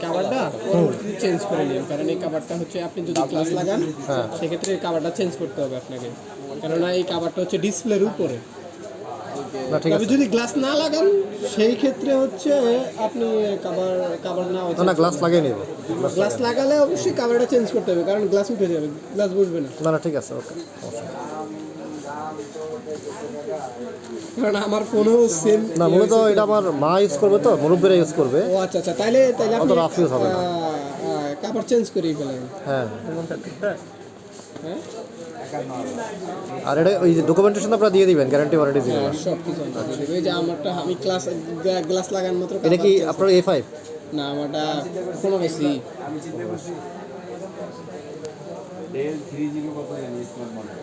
কাভারটা পরবর্তীতে চেঞ্জ করে নিন, কারণ এই কাভারটা হচ্ছে আপনি যদি গ্লাস লাগান সেক্ষেত্রে এই কাভারটা চেঞ্জ করতে হবে আপনাকে, কেননা এই কাভারটা হচ্ছে ডিসপ্লের উপরে। তবে যদি গ্লাস না লাগান সেই ক্ষেত্রে হচ্ছে আপনি কাভার না গ্লাস লাগিয়ে নেব। গ্লাস লাগালে অবশ্যই কাভারটা চেঞ্জ করতে হবে, কারণ গ্লাস উঠে যাবে, গ্লাস বসবে না। না ঠিক আছে, ওকে। কারণ আমার ফোনও সেম। না মূলত এটা আমার মা ইউজ করবে, তো মুরব্বীরা ইউজ করবে। ও আচ্ছা আচ্ছা, তাইলে অত রাফ ইউজ হবে না। কাভার চেঞ্জ করেই ফেলেন। হ্যাঁ হ্যাঁ, আর এটা ওই ডকুমেন্টেশন আপনারা দিয়ে দিবেন, গ্যারান্টি ওয়ারেন্টি দিয়ে দিবেন। সব কিছু আমরা দিয়ে দেবো। এই যে আমারটা আমি গ্লাস লাগান মাত্র। এটা কি আপনার A5? না, আমারটা 15C। ডেল 3GB কত জানি স্মার্ট মডেল।